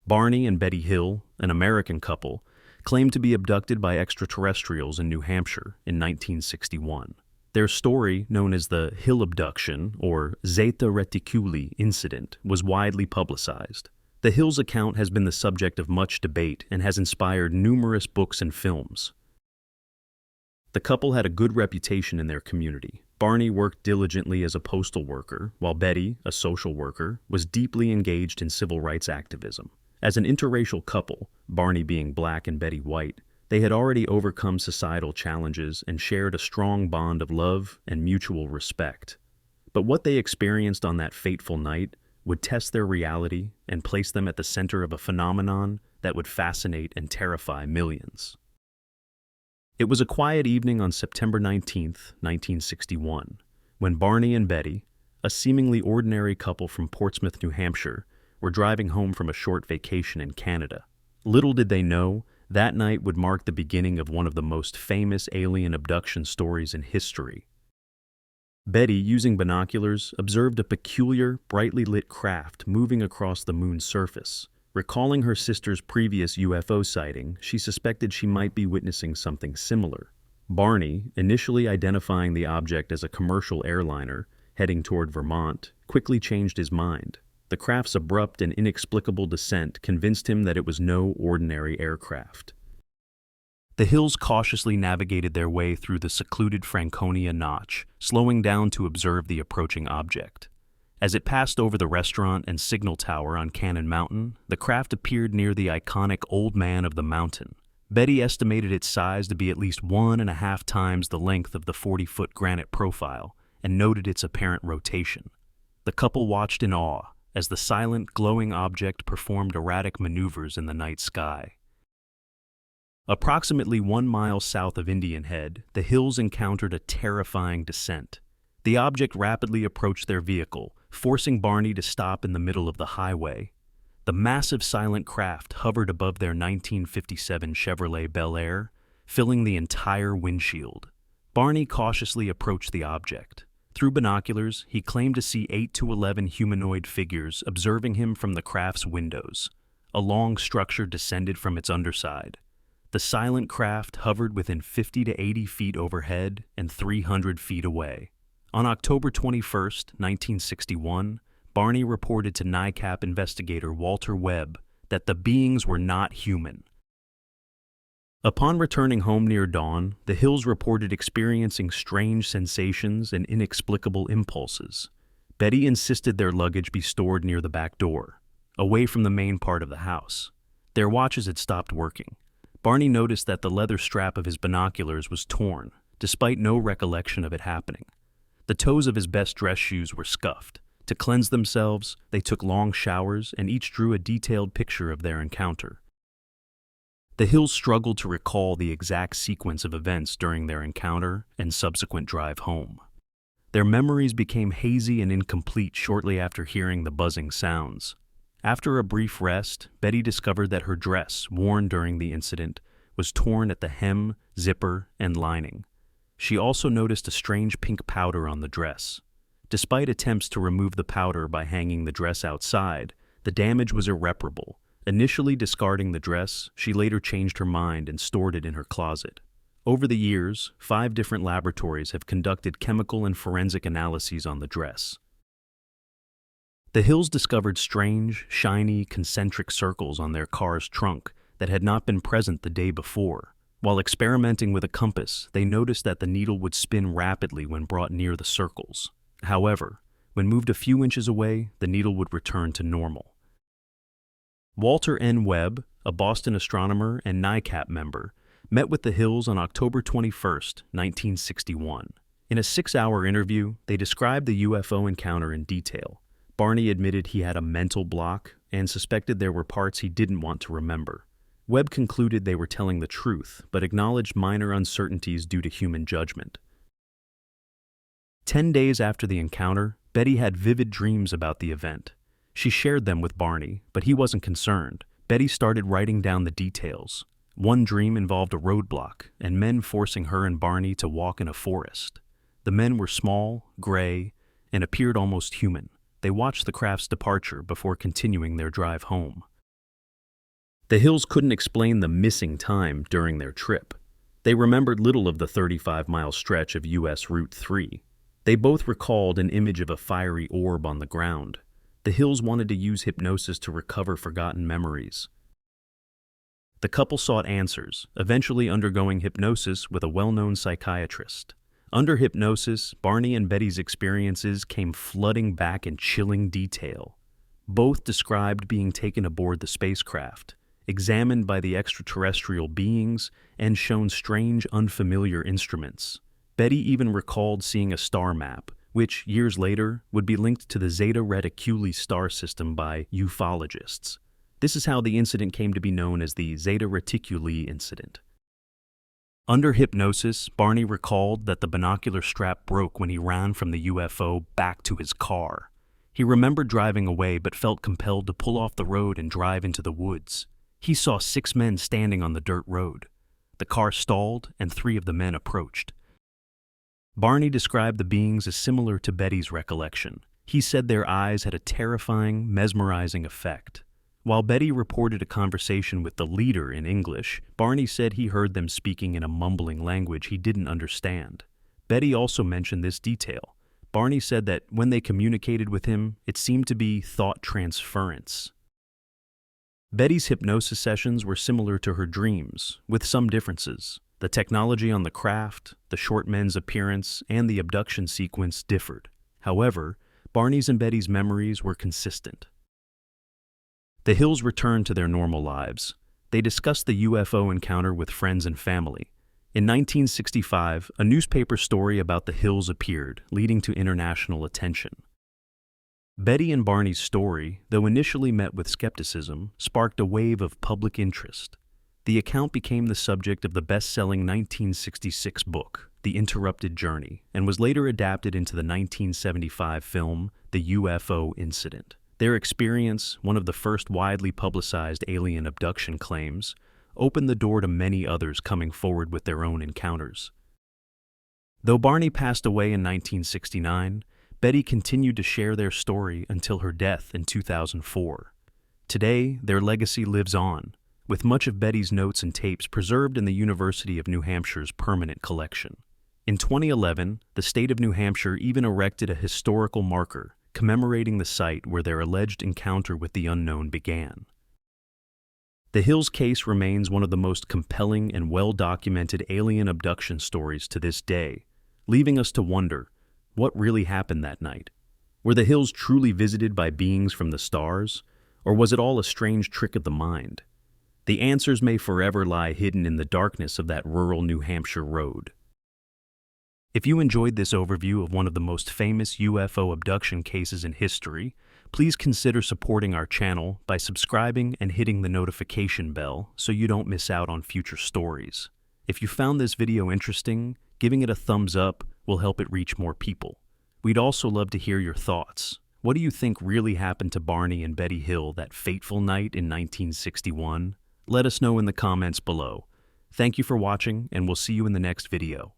Barney and Betty Hill, an American couple, claimed to be abducted by extraterrestrials in New Hampshire in 1961. Their story, known as the Hill Abduction or Zeta Reticuli Incident, was widely publicized. The Hill's account has been the subject of much debate and has inspired numerous books and films. The couple had a good reputation in their community. Barney worked diligently as a postal worker, while Betty, a social worker, was deeply engaged in civil rights activism. As an interracial couple, Barney being black and Betty white, they had already overcome societal challenges and shared a strong bond of love and mutual respect. But what they experienced on that fateful night would test their reality and place them at the center of a phenomenon that would fascinate and terrify millions. It was a quiet evening on September 19, 1961, when Barney and Betty, a seemingly ordinary couple from Portsmouth, New Hampshire, were driving home from a short vacation in Canada. Little did they know, that night would mark the beginning of one of the most famous alien abduction stories in history. Betty, using binoculars, observed a peculiar, brightly lit craft moving across the moon's surface. Recalling her sister's previous UFO sighting, she suspected she might be witnessing something similar. Barney, initially identifying the object as a commercial airliner heading toward Vermont, quickly changed his mind. The craft's abrupt and inexplicable descent convinced him that it was no ordinary aircraft. The Hills cautiously navigated their way through the secluded Franconia Notch, slowing down to observe the approaching object. As it passed over the restaurant and signal tower on Cannon Mountain, the craft appeared near the iconic Old Man of the Mountain. Betty estimated its size to be at least 1.5 times the length of the 40-foot granite profile and noted its apparent rotation. The couple watched in awe as the silent, glowing object performed erratic maneuvers in the night sky. Approximately 1 mile south of Indian Head, the Hills encountered a terrifying descent. The object rapidly approached their vehicle, forcing Barney to stop in the middle of the highway. The massive silent craft hovered above their 1957 Chevrolet Bel Air, filling the entire windshield. Barney cautiously approached the object. Through binoculars, he claimed to see 8 to 11 humanoid figures observing him from the craft's windows. A long structure descended from its underside. The silent craft hovered within 50 to 80 feet overhead and 300 feet away. On October 21, 1961, Barney reported to NICAP investigator Walter Webb that the beings were not human. Upon returning home near dawn, the Hills reported experiencing strange sensations and inexplicable impulses. Betty insisted their luggage be stored near the back door, away from the main part of the house. Their watches had stopped working. Barney noticed that the leather strap of his binoculars was torn, despite no recollection of it happening. The toes of his best dress shoes were scuffed. To cleanse themselves, they took long showers and each drew a detailed picture of their encounter. The Hills struggled to recall the exact sequence of events during their encounter and subsequent drive home. Their memories became hazy and incomplete shortly after hearing the buzzing sounds. After a brief rest, Betty discovered that her dress, worn during the incident, was torn at the hem, zipper, and lining. She also noticed a strange pink powder on the dress. Despite attempts to remove the powder by hanging the dress outside, the damage was irreparable. Initially discarding the dress, she later changed her mind and stored it in her closet. Over the years, 5 different laboratories have conducted chemical and forensic analyses on the dress. The Hills discovered strange, shiny, concentric circles on their car's trunk that had not been present the day before. While experimenting with a compass, they noticed that the needle would spin rapidly when brought near the circles. However, when moved a few inches away, the needle would return to normal. Walter N. Webb, a Boston astronomer and NICAP member, met with the Hills on October 21, 1961. In a 6-hour interview, they described the UFO encounter in detail. Barney admitted he had a mental block and suspected there were parts he didn't want to remember. Webb concluded they were telling the truth, but acknowledged minor uncertainties due to human judgment. 10 days after the encounter, Betty had vivid dreams about the event. She shared them with Barney, but he wasn't concerned. Betty started writing down the details. One dream involved a roadblock and men forcing her and Barney to walk in a forest. The men were small, gray, and appeared almost human. They watched the craft's departure before continuing their drive home. The Hills couldn't explain the missing time during their trip. They remembered little of the 35-mile stretch of U.S. Route 3. They both recalled an image of a fiery orb on the ground. The Hills wanted to use hypnosis to recover forgotten memories. The couple sought answers, eventually undergoing hypnosis with a well-known psychiatrist. Under hypnosis, Barney and Betty's experiences came flooding back in chilling detail. Both described being taken aboard the spacecraft, examined by the extraterrestrial beings, and shown strange, unfamiliar instruments. Betty even recalled seeing a star map, which, years later, would be linked to the Zeta Reticuli star system by ufologists. This is how the incident came to be known as the Zeta Reticuli Incident. Under hypnosis, Barney recalled that the binocular strap broke when he ran from the UFO back to his car. He remembered driving away but felt compelled to pull off the road and drive into the woods. He saw 6 men standing on the dirt road. The car stalled and 3 of the men approached. Barney described the beings as similar to Betty's recollection. He said their eyes had a terrifying, mesmerizing effect. While Betty reported a conversation with the leader in English, Barney said he heard them speaking in a mumbling language he didn't understand. Betty also mentioned this detail. Barney said that when they communicated with him, it seemed to be thought transference. Betty's hypnosis sessions were similar to her dreams, with some differences. The technology on the craft, the short men's appearance, and the abduction sequence differed. However, Barney's and Betty's memories were consistent. The Hills returned to their normal lives. They discussed the UFO encounter with friends and family. In 1965, a newspaper story about the Hills appeared, leading to international attention. Betty and Barney's story, though initially met with skepticism, sparked a wave of public interest. The account became the subject of the best-selling 1966 book, The Interrupted Journey, and was later adapted into the 1975 film, The UFO Incident. Their experience, one of the first widely publicized alien abduction claims, opened the door to many others coming forward with their own encounters. Though Barney passed away in 1969, Betty continued to share their story until her death in 2004. Today, their legacy lives on, with much of Betty's notes and tapes preserved in the University of New Hampshire's permanent collection. In 2011, the state of New Hampshire even erected a historical marker commemorating the site where their alleged encounter with the unknown began. The Hills case remains one of the most compelling and well-documented alien abduction stories to this day, leaving us to wonder, what really happened that night? Were the Hills truly visited by beings from the stars, or was it all a strange trick of the mind? The answers may forever lie hidden in the darkness of that rural New Hampshire road. If you enjoyed this overview of one of the most famous UFO abduction cases in history, please consider supporting our channel by subscribing and hitting the notification bell so you don't miss out on future stories. If you found this video interesting, giving it a thumbs up will help it reach more people. We'd also love to hear your thoughts. What do you think really happened to Barney and Betty Hill that fateful night in 1961? Let us know in the comments below. Thank you for watching, and we'll see you in the next video.